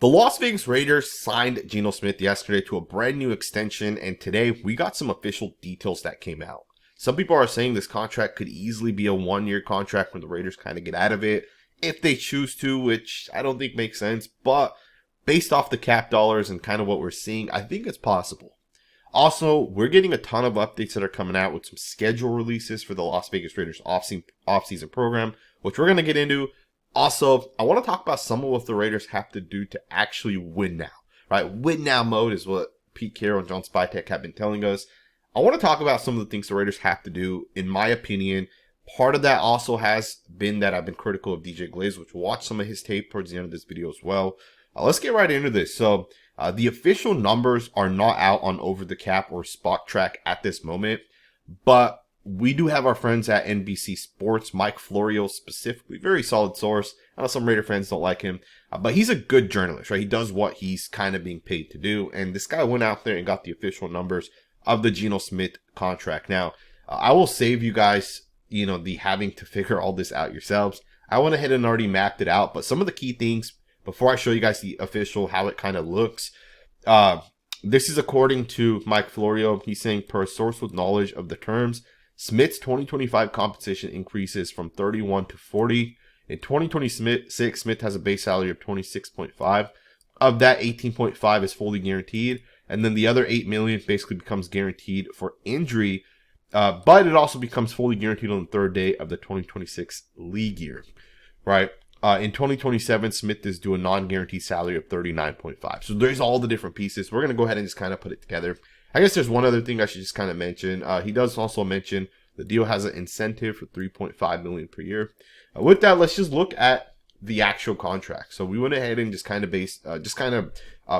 The Las Vegas Raiders signed Geno Smith yesterday to a brand new extension, and today we got some official details that came out. Some people are saying this contract could easily be a one-year contract when the Raiders kind of get out of it, if they choose to, which I don't think makes sense, but based off the cap dollars and kind of what we're seeing, I think it's possible. Also, we're getting a ton of updates that are coming out with some schedule releases for the Las Vegas Raiders off-season program, which we're going to get into. Also, I want to talk about some of what the Raiders have to do to actually win now, right? Win now mode is what Pete Carroll and John Spytek have been telling us. I want to talk about some of the things the Raiders have to do, in my opinion. Part of that also has been that I've been critical of DJ Glaze, which we'll watch some of his tape towards the end of this video as well. Let's get right into this. So, the official numbers are not out on Over the Cap or Spot Track at this moment, but we do have our friends at NBC Sports, Mike Florio specifically, very solid source. I know some Raider fans don't like him, but he's a good journalist, right? He does what he's kind of being paid to do, and this guy went out there and got the official numbers of the Geno Smith contract. Now, I will save you guys, the having to figure all this out yourselves. I went ahead and already mapped it out, but some of the key things, before I show you guys the official, how it kind of looks, this is according to Mike Florio. He's saying, per a source with knowledge of the terms, Smith's 2025 compensation increases from 31 to 40. In 2026, Smith has a base salary of 26.5. Of that, 18.5 is fully guaranteed, and then the other $8 million basically becomes guaranteed for injury, but it also becomes fully guaranteed on the third day of the 2026 league year, right? In 2027, Smith is due a non-guaranteed salary of 39.5. So there's all the different pieces. We're going to go ahead and just kind of put it together. I guess there's one other thing I should just kind of mention. He does also mention the deal has an incentive for $3.5 million per year. With that, let's just look at the actual contract. So we went ahead and just kind of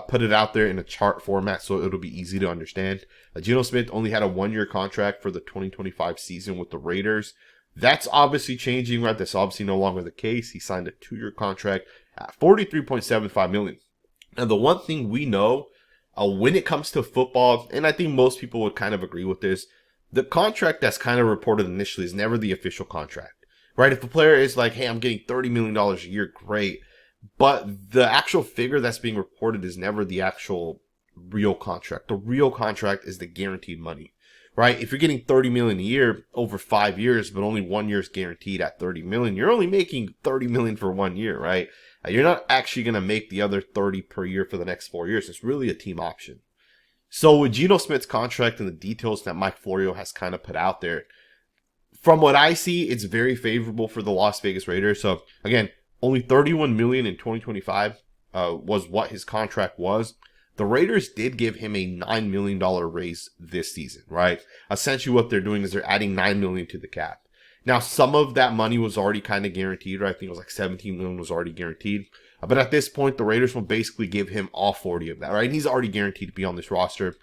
put it out there in a chart format so it'll be easy to understand. Geno Smith only had a one-year contract for the 2025 season with the Raiders. That's obviously changing, right? That's obviously no longer the case. He signed a 2-year contract at $43.75 million. And the one thing we know, when it comes to football, and I think most people would kind of agree with this, the contract that's kind of reported initially is never the official contract, right? If a player is like, hey, I'm getting $30 million a year, great. But the actual figure that's being reported is never the actual real contract. The real contract is the guaranteed money, right? If you're getting $30 million a year over 5 years, but only 1 year is guaranteed at $30 million, you're only making $30 million for 1 year, right? You're not actually going to make the other 30 per year for the next 4 years. It's really a team option. So with Geno Smith's contract and the details that Mike Florio has kind of put out there, from what I see, it's very favorable for the Las Vegas Raiders. So again, only $31 million in 2025 was what his contract was. The Raiders did give him a $9 million raise this season, right? Essentially what they're doing is they're adding $9 million to the cap. Now, some of that money was already kind of guaranteed, right? I think it was like $17 million was already guaranteed. But at this point, the Raiders will basically give him all 40 of that, right? And he's already guaranteed to be on this roster.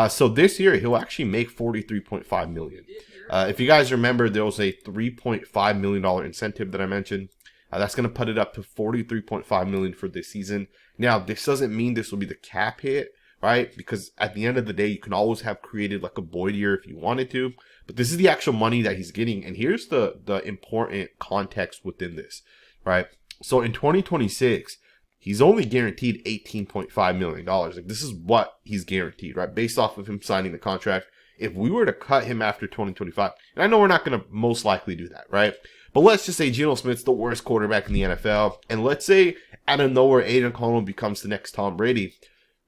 So this year, he'll actually make $43.5 million. If you guys remember, there was a $3.5 million incentive that I mentioned. That's going to put it up to $43.5 million for this season. Now, this doesn't mean this will be the cap hit, right? Because at the end of the day, you can always have created like a void year if you wanted to. But this is the actual money that he's getting. And here's the important context within this, right? So in 2026, he's only guaranteed $18.5 million. Like, this is what he's guaranteed, right? Based off of him signing the contract. If we were to cut him after 2025, and I know we're not going to most likely do that, right? But let's just say Geno Smith's the worst quarterback in the NFL. And let's say out of nowhere, Aiden O'Connell becomes the next Tom Brady.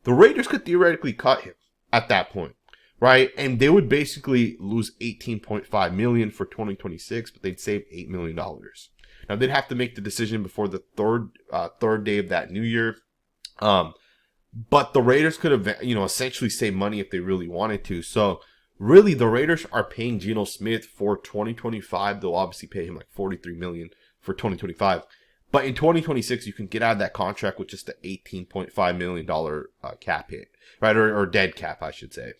The Raiders could theoretically cut him at that point, right? And they would basically lose $18.5 million for 2026, but they'd save $8 million. Now, they'd have to make the decision before the third day of that new year. But the Raiders could have, essentially save money if they really wanted to. So, really, the Raiders are paying Geno Smith for 2025. They'll obviously pay him like $43 million for 2025. But in 2026, you can get out of that contract with just the $18.5 million cap hit, right? Or dead cap, I should say.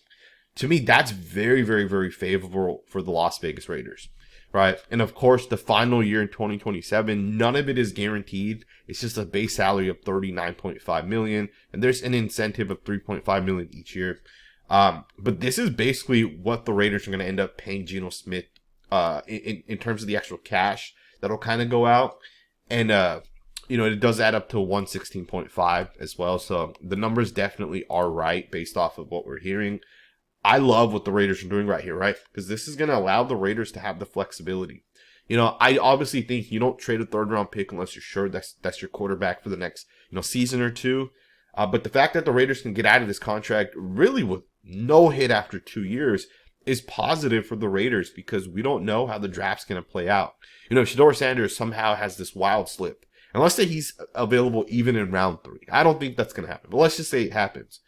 To me, that's very, very, very favorable for the Las Vegas Raiders, right? And of course, the final year in 2027, none of it is guaranteed. It's just a base salary of $39.5 million, and there's an incentive of $3.5 million each year. But this is basically what the Raiders are going to end up paying Geno Smith in terms of the actual cash that'll kind of go out. And it does add up to 116.5 as well. So the numbers definitely are right based off of what we're hearing. I love what the Raiders are doing right here, right? Because this is going to allow the Raiders to have the flexibility. I obviously think you don't trade a third round pick unless you're sure that's your quarterback for the next, season or two. But the fact that the Raiders can get out of this contract really with no hit after 2 years is positive for the Raiders because we don't know how the draft's going to play out. Shedeur Sanders somehow has this wild slip. And let's say he's available even in round 3. I don't think that's going to happen, but let's just say it happens.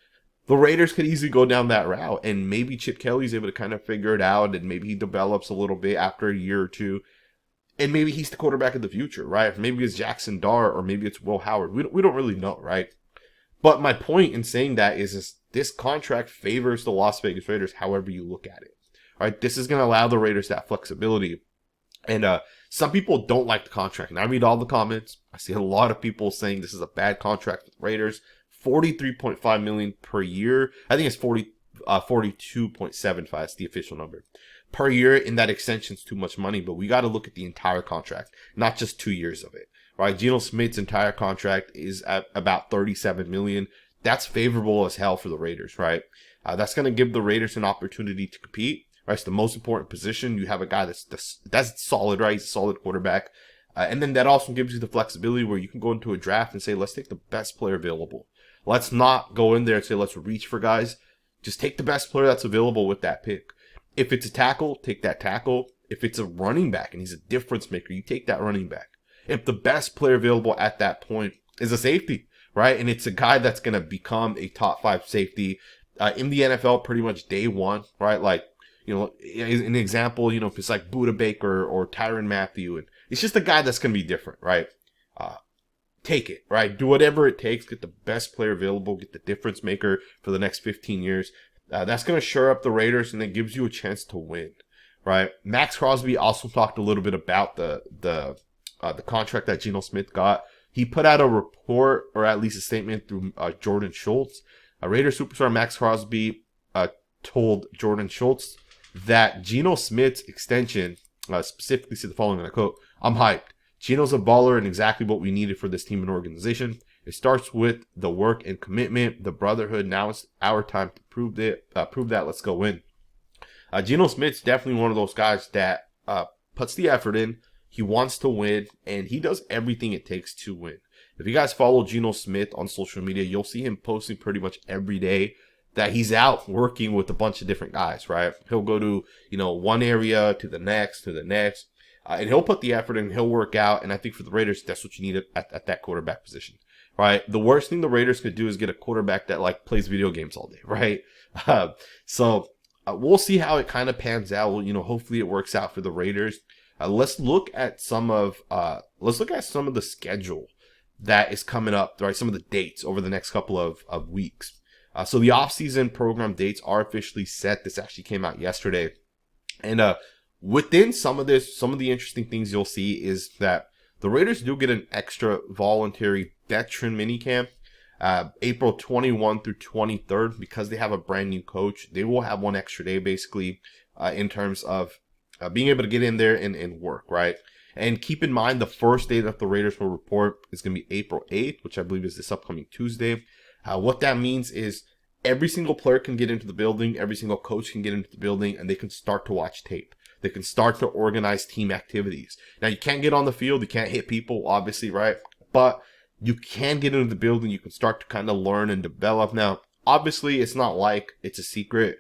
The Raiders could easily go down that route, and maybe Chip Kelly's able to kind of figure it out, and maybe he develops a little bit after a year or two, and maybe he's the quarterback of the future, right? Maybe it's Jackson Dart, or maybe it's Will Howard. We don't really know, right? But my point in saying that is this contract favors the Las Vegas Raiders however you look at it, right? This is going to allow the Raiders that flexibility. And some people don't like the contract, and I read all the comments. I see a lot of people saying this is a bad contract for the Raiders. $43.5 million per year. I think it's 42.75 is the official number per year. In that extension's too much money, but we got to look at the entire contract, not just 2 years of it. Right? Geno Smith's entire contract is at about $37 million. That's favorable as hell for the Raiders, right? That's going to give the Raiders an opportunity to compete. Right? It's the most important position. You have a guy that's solid, right? He's a solid quarterback. And then that also gives you the flexibility where you can go into a draft and say, let's take the best player available. Let's not go in there and say, let's reach for guys. Just take the best player that's available with that pick. If it's a tackle, take that tackle. If it's a running back and he's a difference maker, you take that running back. If the best player available at that point is a safety, right? And it's a guy that's going to become a top 5 safety in the NFL pretty much day one, right? Like, an example, if it's like Budda Baker or Tyrann Mathieu, and it's just a guy that's going to be different, right? Take it, right? Do whatever it takes. Get the best player available. Get the difference maker for the next 15 years. That's going to shore up the Raiders, and it gives you a chance to win, right? Maxx Crosby also talked a little bit about the contract that Geno Smith got. He put out a report, or at least a statement through Jordan Schultz. Raider superstar Maxx Crosby told Jordan Schultz that Geno Smith's extension specifically said the following, and I quote, "I'm hyped. Geno's a baller and exactly what we needed for this team and organization. It starts with the work and commitment, the brotherhood. Now it's our time to prove that. Let's go win." Geno Smith's definitely one of those guys that puts the effort in. He wants to win, and he does everything it takes to win. If you guys follow Geno Smith on social media, you'll see him posting pretty much every day that he's out working with a bunch of different guys, right? He'll go to, one area to the next, and he'll put the effort in, he'll work out. And I think for the Raiders, that's what you need at that quarterback position, right? The worst thing the Raiders could do is get a quarterback that plays video games all day, right? So we'll see how it kind of pans out. Well, hopefully it works out for the Raiders. Let's look at some of the schedule that is coming up, right? Some of the dates over the next couple of weeks. So the offseason program dates are officially set. This actually came out yesterday. And within some of the interesting things you'll see is that the Raiders do get an extra voluntary veteran minicamp, April 21 through 23rd, because they have a brand new coach. They will have one extra day basically in terms of being able to get in there and work, right? And keep in mind, the first day that the Raiders will report is going to be April 8th, which I believe is this upcoming Tuesday. What that means is every single player can get into the building, every single coach can get into the building, and they can start to watch tape. They can start to organize team activities. Now, you can't get on the field, you can't hit people, obviously, right? But you can get into the building, you can start to kind of learn and develop. Now, obviously, it's not like it's a secret.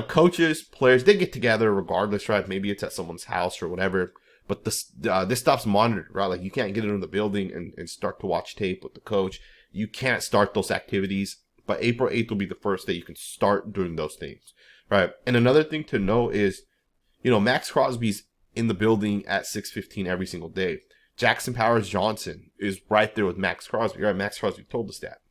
Coaches, players, they get together regardless, right? Maybe it's at someone's house or whatever. But this stuff's monitored, right? Like, you can't get into the building and start to watch tape with the coach. You can't start those activities. But April 8th will be the first day you can start doing those things, right? And another thing to know is, Maxx Crosby's in the building at 6:15 every single day. Jackson Powers-Johnson is right there with Maxx Crosby, right? Maxx Crosby told us that.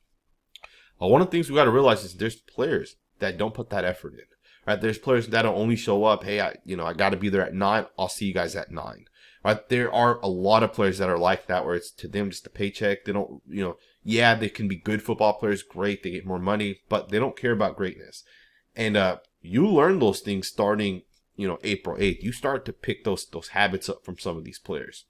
One of the things we got to realize is there's players that don't put that effort in, right? There's players that'll only show up, hey, I got to be there at 9. I'll see you guys at 9, right? There are a lot of players that are like that, where it's to them just a paycheck. They don't, yeah, they can be good football players, great, they get more money, but they don't care about greatness. And you learn those things starting, April 8th. You start to pick those habits up from some of these players.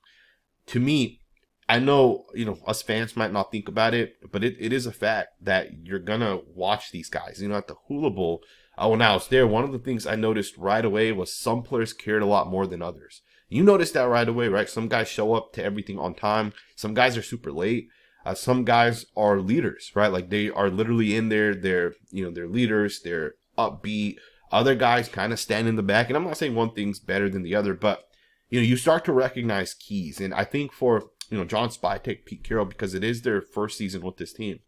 To me, I know, us fans might not think about it, but it is a fact that you're gonna watch these guys. At the Hula Bowl, when I was there, one of the things I noticed right away was some players cared a lot more than others. You noticed that right away, right? Some guys show up to everything on time. Some guys are super late. Some guys are leaders, right? Like they are literally in there. They're leaders. They're upbeat. Other guys kind of stand in the back. And I'm not saying one thing's better than the other, but you start to recognize keys. And I think for John Spytek, Pete Carroll, because it is their first season with this team,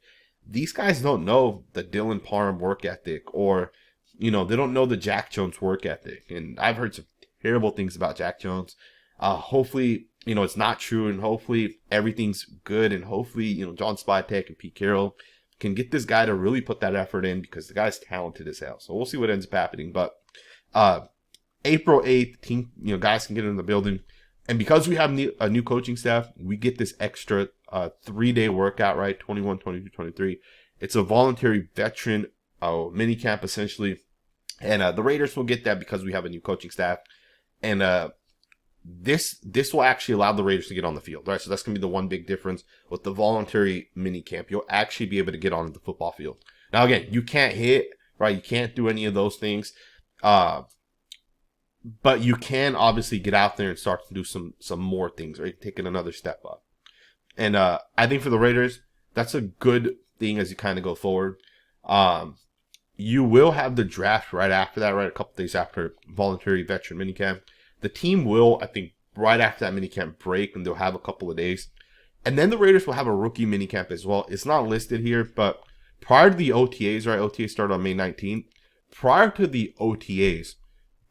these guys don't know the Dylan Parham work ethic, or they don't know the Jack Jones work ethic. And I've heard some terrible things about Jack Jones. Hopefully, it's not true, and hopefully everything's good, and hopefully, John Spytek and Pete Carroll can get this guy to really put that effort in, because the guy's talented as hell. So we'll see what ends up happening. But April 8th, team, guys can get in the building. And because we have a new coaching staff, we get this extra 3-day workout, right? 21, 22, 23. It's a voluntary veteran mini camp, essentially. And the Raiders will get that because we have a new coaching staff. And this will actually allow the Raiders to get on the field, right? So that's going to be the one big difference with the voluntary mini camp. You'll actually be able to get on the football field. Now, again, you can't hit, right? You can't do any of those things. But you can obviously get out there and start to do some more things, right? Taking another step up. And I think for the Raiders, that's a good thing as you kind of go forward. You will have the draft right after that, right? A couple days after voluntary veteran minicamp. The team will, I think, right after that minicamp break, and they'll have a couple of days. And then the Raiders will have a rookie minicamp as well. It's not listed here, but prior to the OTAs, right? OTAs start on May 19th. Prior to the OTAs,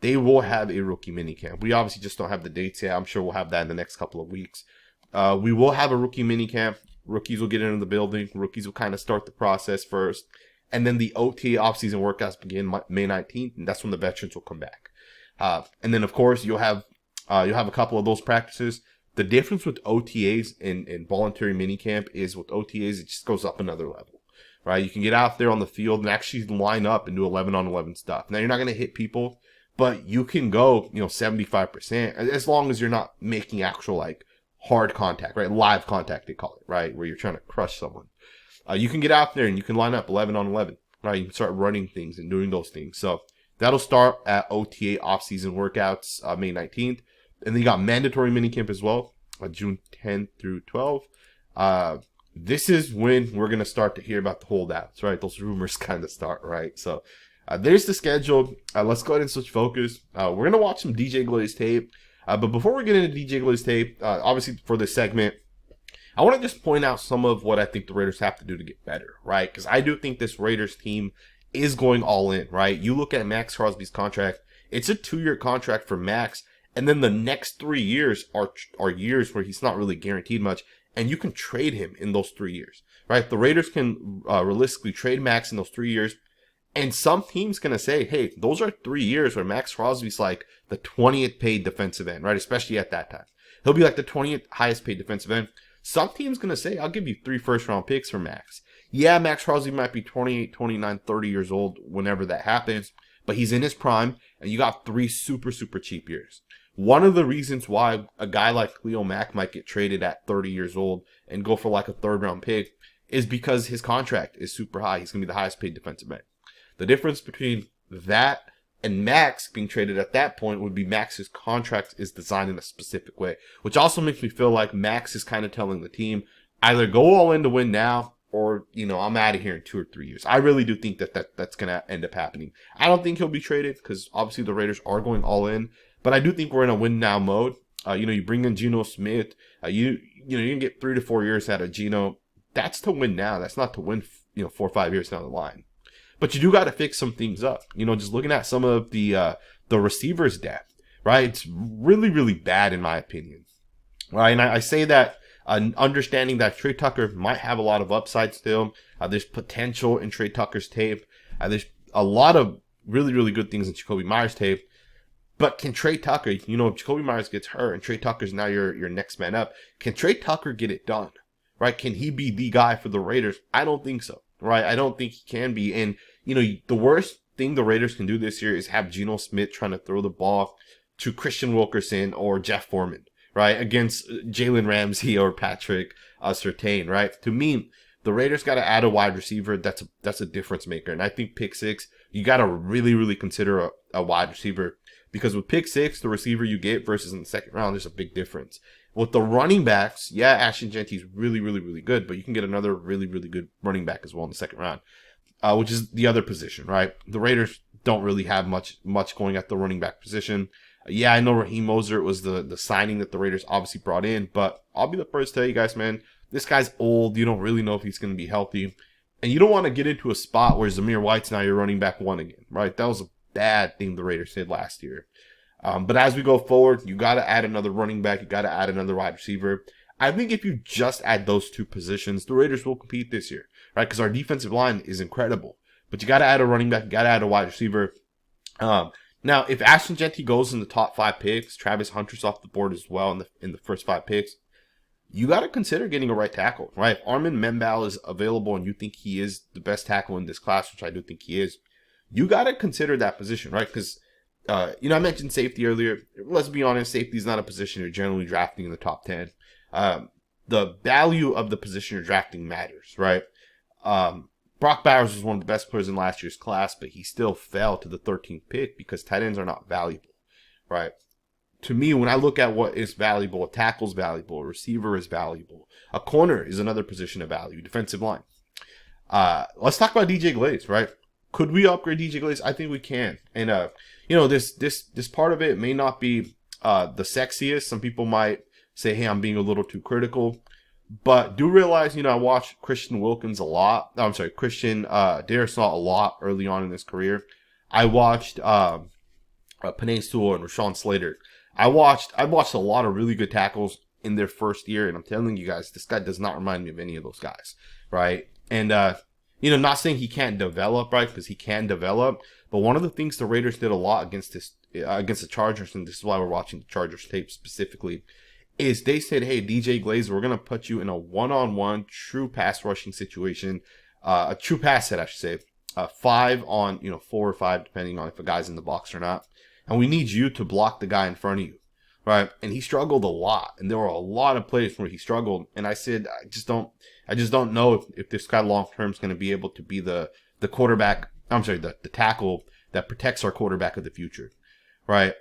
they will have a rookie minicamp. We obviously just don't have the dates yet. I'm sure we'll have that in the next couple of weeks. We will have a rookie minicamp. Rookies will get into the building. Rookies will kind of start the process first. And then the OTA offseason workouts begin May 19th, and that's when the veterans will come back. And then, of course, you'll have a couple of those practices. The difference with OTAs and voluntary minicamp is with OTAs, it just goes up another level, right? You can get out there on the field and actually line up and do 11-on-11 stuff. Now, you're not going to hit people, but you can go, 75%, as long as you're not making actual, hard contact, right? Live contact, they call it, right? Where you're trying to crush someone. You can get out there and you can line up 11-on-11, right? You can start running things and doing those things. So that'll start at OTA off-season workouts, May 19th. And then you got mandatory minicamp as well, June 10th through 12th. This is when we're going to start to hear about the holdouts, right? Those rumors kind of start, right? So there's the schedule. Let's go ahead and switch focus. We're going to watch some DJ Glaze tape. But before we get into DJ Glaze tape, obviously for this segment, I want to just point out some of what I think the Raiders have to do to get better, right? Because I do think this Raiders team is going all in, right? You look at Maxx Crosby's contract. It's a 2-year contract for Maxx. And then the next 3 years are years where he's not really guaranteed much. And you can trade him in those 3 years, right? The Raiders can realistically trade Maxx in those 3 years. And some team's going to say, hey, those are 3 years where Maxx Crosby's like the 20th paid defensive end, right? Especially at that time. He'll be like the 20th highest paid defensive end. Some team's going to say, I'll give you 3 first-round picks for Maxx. Yeah, Maxx Crosby might be 28, 29, 30 years old whenever that happens, but he's in his prime, and you got 3 super, super cheap years. One of the reasons why a guy like Khalil Mack might get traded at 30 years old and go for like a 3rd-round pick is because his contract is super high. He's going to be the highest paid defensive end. The difference between that and Maxx being traded at that point would be Max's contract is designed in a specific way, which also makes me feel like Maxx is kind of telling the team, either go all in to win now, or, I'm out of here in 2 or 3 years. I really do think that's going to end up happening. I don't think he'll be traded because obviously the Raiders are going all in, but I do think we're in a win now mode. You bring in Geno Smith. You can get 3 to 4 years out of Geno. That's to win now. That's not to win, 4 or 5 years down the line. But you do got to fix some things up. Just looking at some of the receivers' depth, right? It's really, really bad in my opinion, right? And I say that understanding that Trey Tucker might have a lot of upside still. There's potential in Trey Tucker's tape. There's a lot of really, really good things in Jacoby Myers' tape. But can Trey Tucker, if Jacoby Myers gets hurt and Trey Tucker's now your next man up, can Trey Tucker get it done, right? Can he be the guy for the Raiders? I don't think so. Right, I don't think he can be. And, the worst thing the Raiders can do this year is have Geno Smith trying to throw the ball to Christian Wilkerson or Jeff Foreman, right, against Jalen Ramsey or Patrick Surtain, right? To me, the Raiders got to add a wide receiver that's a difference maker. And I think pick six, you got to really consider a wide receiver, because with pick six, the receiver you get versus in the second round, there's a big difference. With the running backs, yeah, Ashton Genty's really good, but you can get another really good running back as well in the second round, which is the other position, right? The Raiders don't really have much going at the running back position. Yeah, I know Raheem Mostert was the signing that the Raiders obviously brought in, but I'll be the first to tell you guys, man, this guy's old. You don't really know if he's going to be healthy. And you don't want to get into a spot where Zamir White's now your running back one again, right? That was a bad thing the Raiders did last year. But as we go forward, you got to add another running back. You got to add another wide receiver. I think if you just add those two positions, the Raiders will compete this year, right? Because our defensive line is incredible. But you got to add a running back. You got to add a wide receiver. Now, if Ashton Genty goes in the top 5 picks, Travis Hunter's off the board as well in the first 5 picks, you got to consider getting a right tackle, right? If Armin Membal is available and you think he is the best tackle in this class, which I do think he is, you got to consider that position, right? Because, I mentioned safety earlier. Let's be honest, safety is not a position you're generally drafting in the top 10. The value of the position you're drafting matters, right? Brock Bowers was one of the best players in last year's class, but he still fell to the 13th pick because tight ends are not valuable, right? To me, when I look at what is valuable, a tackle's valuable, a receiver is valuable, a corner is another position of value, defensive line. Let's talk about DJ Glaze, right? Could we upgrade DJ Glaze? I think we can. And, this part of it may not be the sexiest. Some people might say, hey, I'm being a little too critical. But do realize, I watched Christian Wilkins a lot. Oh, I'm sorry, Christian Darrisaw a lot early on in his career. I watched Penei Sewell and Rashawn Slater. I watched a lot of really good tackles in their first year, and I'm telling you guys, this guy does not remind me of any of those guys, right? And not saying he can't develop, right? Because he can develop. But one of the things the Raiders did a lot against the Chargers, and this is why we're watching the Chargers tape specifically, is they said, hey, DJ Glaze, we're going to put you in a one-on-one true pass rushing situation, a true pass set, I should say, 5 on, 4 or 5, depending on if a guy's in the box or not. And we need you to block the guy in front of you, right? And he struggled a lot. And there were a lot of plays where he struggled. And I said, I just don't know if this guy long-term is going to be able to be the quarterback, the tackle that protects our quarterback of the future, right?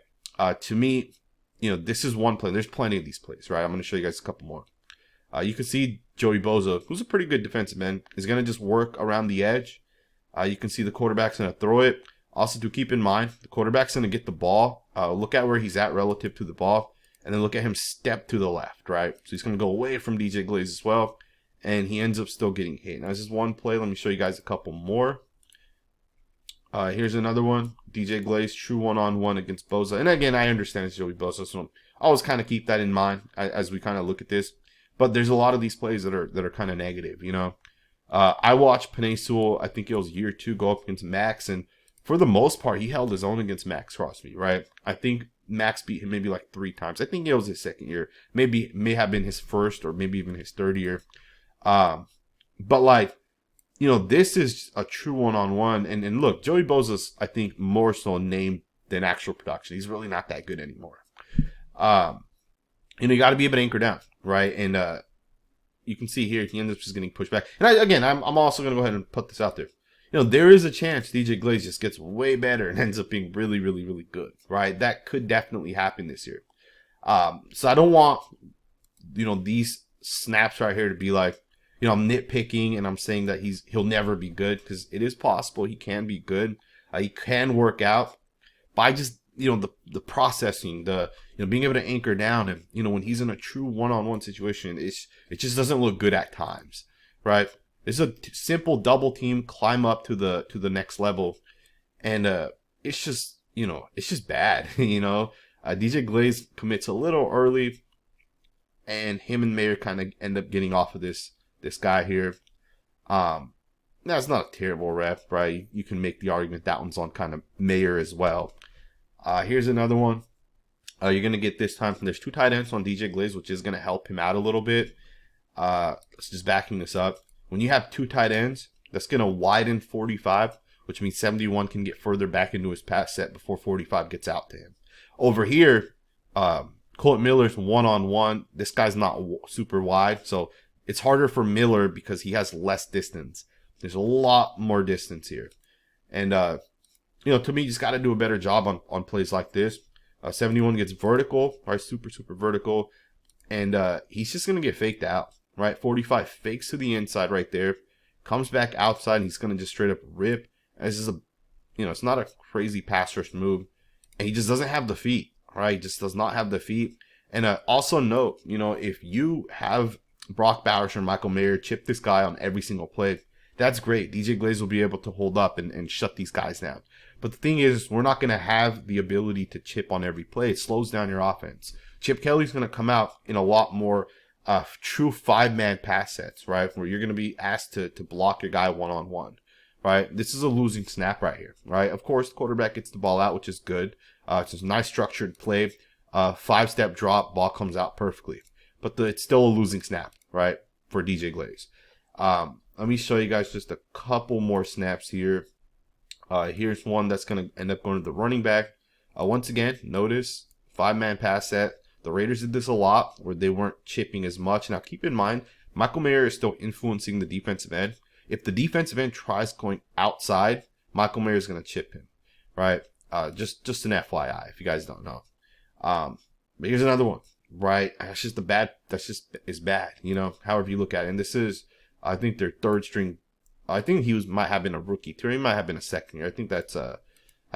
To me, this is one play. There's plenty of these plays, right? I'm going to show you guys a couple more. You can see Joey Bosa, who's a pretty good defensive end, is going to just work around the edge. You can see the quarterback's going to throw it. Also, to keep in mind, the quarterback's going to get the ball. Look at where he's at relative to the ball. And then look at him step to the left, right? So he's going to go away from DJ Glaze as well. And he ends up still getting hit. Now, this is one play. Let me show you guys a couple more. Here's another one. DJ Glaze, true one-on-one against Bosa. And again, I understand it's Joey Bosa, so I always kind of keep that in mind as we kind of look at this. But there's a lot of these plays that are kind of negative, I watched Penei Sewell, I think it was year 2, go up against Maxx, and for the most part, he held his own against Maxx Crosby, right? I think Maxx beat him maybe like 3 times. I think it was his second year. May have been his first or maybe even his third year. But this is a true one-on-one. And look, Joey Bosa's, I think, more so name than actual production. He's really not that good anymore. You got to be able to anchor down, right? And you can see here, he ends up just getting pushed back. And I'm also going to go ahead and put this out there. There is a chance DJ Glaze just gets way better and ends up being really good, right? That could definitely happen this year. So I don't want, these snaps right here to be like, I'm nitpicking and I'm saying that he'll never be good, because it is possible he can be good. He can work out by just, the processing, being able to anchor down, and, when he's in a true one-on-one situation, it just doesn't look good at times, right? It's a simple double team, climb up to the next level, and it's just bad. DJ Glaze commits a little early, and him and Mayer kind of end up getting off of this guy here. That's not a terrible rep, right? You can make the argument that one's on kind of Mayer as well. Here's another one. You're gonna get this time from, there's 2 tight ends on DJ Glaze, which is gonna help him out a little bit. Let's just backing this up. When you have 2 tight ends, that's going to widen 45, which means 71 can get further back into his pass set before 45 gets out to him. Over here, Colt Miller's one-on-one. This guy's not super wide, so it's harder for Miller because he has less distance. There's a lot more distance here. And, to me, you just got to do a better job on plays like this. 71 gets vertical, right? Super, super vertical. And he's just going to get faked out, right? 45 fakes to the inside right there. Comes back outside. And he's going to just straight up rip. And this is it's not a crazy pass rush move. And he just doesn't have the feet, right? He just does not have the feet. And also note, if you have Brock Bowers or Michael Mayer chip this guy on every single play, that's great. DJ Glaze will be able to hold up and shut these guys down. But the thing is, we're not going to have the ability to chip on every play. It slows down your offense. Chip Kelly's going to come out in a lot more true 5-man pass sets, right? Where you're going to be asked to block your guy one-on-one, right? This is a losing snap right here, right? Of course, the quarterback gets the ball out, which is good. It's a nice structured play. 5-step drop, ball comes out perfectly. But it's still a losing snap, right, for DJ Glaze. Let me show you guys just a couple more snaps here. Here's one that's going to end up going to the running back. Once again, notice 5-man pass set. The Raiders did this a lot where they weren't chipping as much. Now, keep in mind, Michael Mayer is still influencing the defensive end. If the defensive end tries going outside, Michael Mayer is going to chip him, right? Just an FYI, if you guys don't know. But here's another one, right? That's just is bad, however you look at it. And this is, I think, their third string. I think might have been a rookie. Tyree might have been a second year. I think that's I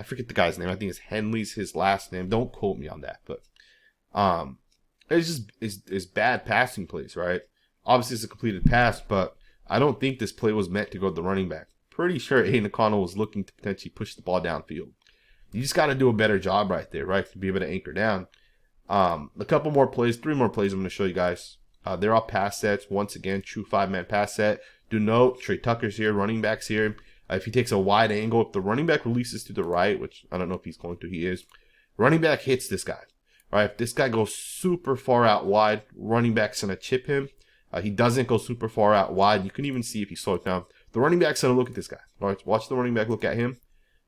forget the guy's name. I think it's Henley's his last name. Don't quote me on that, but it's just it's bad passing plays, right? Obviously it's a completed pass, but I don't think this play was meant to go to the running back. Pretty sure Aiden O'Connell was looking to potentially push the ball downfield. You just got to do a better job right there, right, to be able to anchor down. A couple more plays, 3 more plays I'm going to show you guys. They're all pass sets. Once again, true 5-man pass set. Do note, Trey Tucker's here, running back's here. If he takes a wide angle, if the running back releases to the right, which I don't know if he's going to, he is. Running back hits this guy, right? If this guy goes super far out wide, running back's going to chip him. He doesn't go super far out wide. You can even see if you slow it down. The running back's going to look at this guy. All right, watch the running back look at him.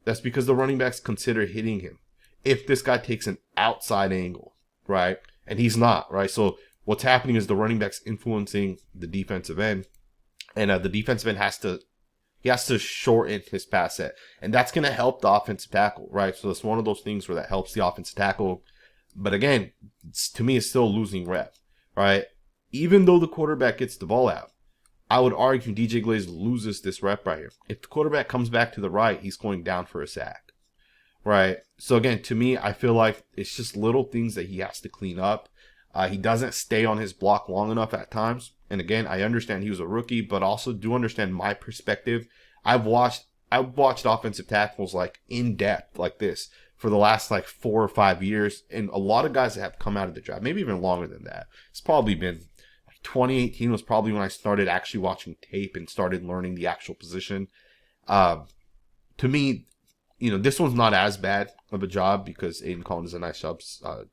That's because the running backs consider hitting him. If this guy takes an outside angle, right? And he's not, right? So what's happening is the running back's influencing the defensive end. And the defensive end has to shorten his pass set. And that's going to help the offensive tackle, right? So it's one of those things where that helps the offensive tackle. But again, to me, it's still a losing rep, right? Even though the quarterback gets the ball out, I would argue DJ Glaze loses this rep right here. If the quarterback comes back to the right, he's going down for a sack, right? So again, to me, I feel like it's just little things that he has to clean up. He doesn't stay on his block long enough at times. And again, I understand he was a rookie, but also do understand my perspective. I've watched offensive tackles like in depth like this for the last like 4 or 5 years. And a lot of guys that have come out of the draft, maybe even longer than that. It's probably been 2018 was probably when I started actually watching tape and started learning the actual position. To me, this one's not as bad of a job because Aiden Collins does a nice job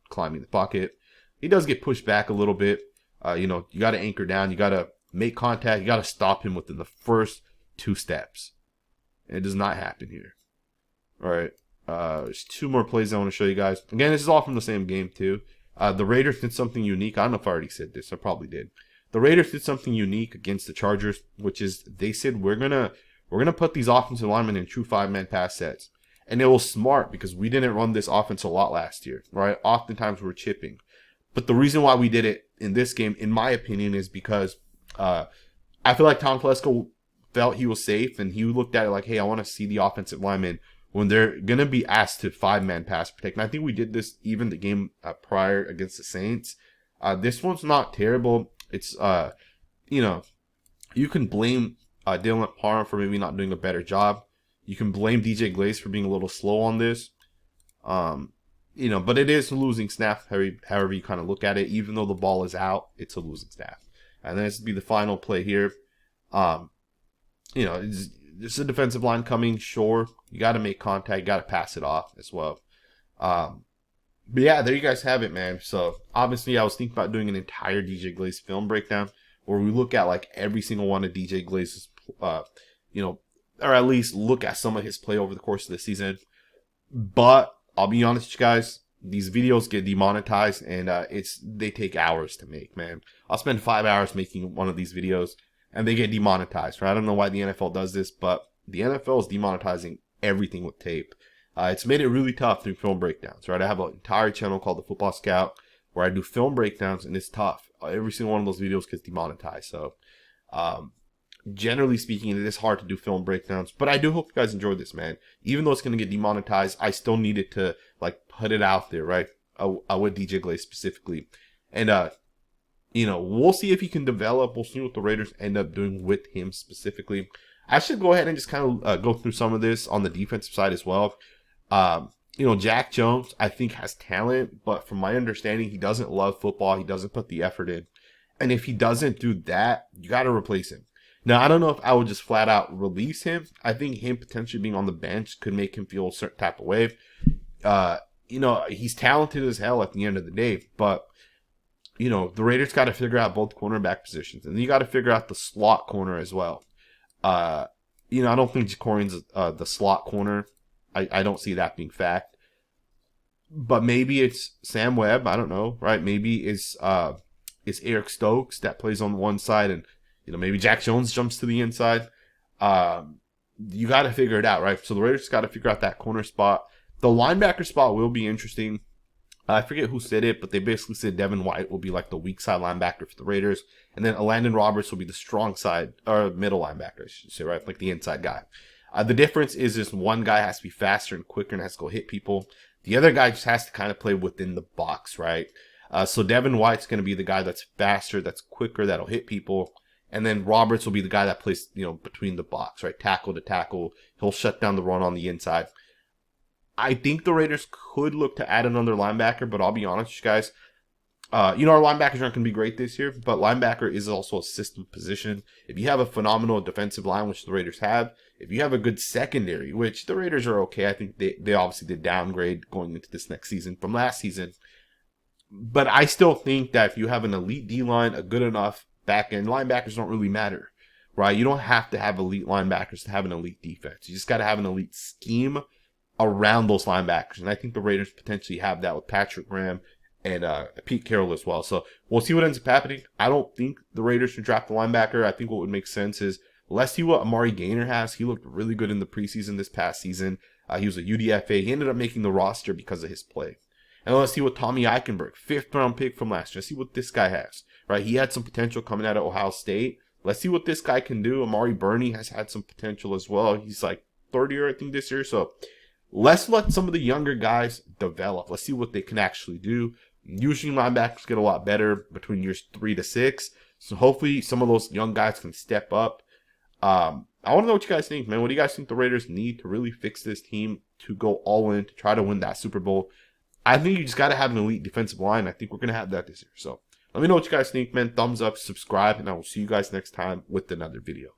climbing the pocket. He does get pushed back a little bit. You got to anchor down. You got to make contact. You got to stop him within the first 2 steps. And it does not happen here. All right. There's 2 more plays I want to show you guys. Again, this is all from the same game too. The Raiders did something unique. I don't know if I already said this. I probably did. The Raiders did something unique against the Chargers, which is they said we're gonna put these offensive linemen in true 5-man pass sets. And it was smart because we didn't run this offense a lot last year, right? Oftentimes we're chipping. But the reason why we did it in this game, in my opinion, is because I feel like Tom Telesco felt he was safe and he looked at it like, hey, I want to see the offensive linemen when they're going to be asked to 5-man pass protect. And I think we did this even the game prior against the Saints. This one's not terrible. It's, you can blame Dylan Parham for maybe not doing a better job. You can blame DJ Glaze for being a little slow on this. But it is a losing snap, however you kind of look at it. Even though the ball is out, it's a losing snap. And then this will be the final play here. It's a defensive line coming, sure. You got to make contact. You got to pass it off as well. But yeah, there you guys have it, man. So obviously I was thinking about doing an entire DJ Glaze film breakdown where we look at like every single one of DJ Glaze's, or at least look at some of his play over the course of the season. But I'll be honest with you guys, these videos get demonetized, and they take hours to make, man. I'll spend 5 hours making one of these videos, and they get demonetized, right? I don't know why the NFL does this, but the NFL is demonetizing everything with tape. It's made it really tough through film breakdowns, right? I have an entire channel called The Football Scout where I do film breakdowns, and it's tough. Every single one of those videos gets demonetized. So, generally speaking, it is hard to do film breakdowns, but I do hope you guys enjoyed this, man. Even though it's going to get demonetized, I still needed to, like, put it out there, right? With DJ Glaze specifically. And, we'll see if he can develop. We'll see what the Raiders end up doing with him specifically. I should go ahead and just kind of go through some of this on the defensive side as well. Jack Jones, I think, has talent, but from my understanding, he doesn't love football. He doesn't put the effort in. And if he doesn't do that, you got to replace him. Now, I don't know if I would just flat out release him. I think him potentially being on the bench could make him feel a certain type of way. He's talented as hell at the end of the day, but, the Raiders got to figure out both cornerback positions, and you got to figure out the slot corner as well. I don't think Jacorian's the slot corner. I don't see that being fact. But maybe it's Sam Webb. I don't know, right? Maybe it's Eric Stokes that plays on one side, and maybe Jack Jones jumps to the inside. You got to figure it out, right? So the Raiders got to figure out that corner spot. The linebacker spot will be interesting. I forget who said it, but they basically said Devin White will be like the weak side linebacker for the Raiders, and then Landon Roberts will be the strong side, or middle linebacker, I should say, right? Like the inside guy. The difference is just one guy has to be faster and quicker and has to go hit people. The other guy just has to kind of play within the box, right? So Devin White's going to be the guy that's faster, that's quicker, that'll hit people. And then Roberts will be the guy that plays, between the box, right? Tackle to tackle. He'll shut down the run on the inside. I think the Raiders could look to add another linebacker, but I'll be honest with you guys. Our linebackers aren't going to be great this year, but linebacker is also a system position. If you have a phenomenal defensive line, which the Raiders have, if you have a good secondary, which the Raiders are okay, I think they obviously did downgrade going into this next season from last season. But I still think that if you have an elite D-line, a good enough back end, linebackers don't really matter, right? You don't have to have elite linebackers to have an elite defense. You just got to have an elite scheme around those linebackers. And I think the Raiders potentially have that with Patrick Graham and Pete Carroll as well. So we'll see what ends up happening. I don't think the Raiders should draft the linebacker. I think what would make sense is let's see what Amari Gaynor has. He looked really good in the preseason this past season. He was a UDFA. He ended up making the roster because of his play. And let's see what Tommy Eichenberg, 5th round pick from last year. Let's see what this guy has, right? He had some potential coming out of Ohio State. Let's see what this guy can do. Amari Burney has had some potential as well. He's like 3rd year, I think, this year. So let's let some of the younger guys develop. Let's see what they can actually do. Usually linebackers get a lot better between years 3 to 6. So hopefully some of those young guys can step up. I want to know what you guys think, man. What do you guys think the Raiders need to really fix this team to go all in to try to win that Super Bowl? I think you just got to have an elite defensive line. I think we're going to have that this year. So let me know what you guys think, man. Thumbs up, subscribe, and I will see you guys next time with another video.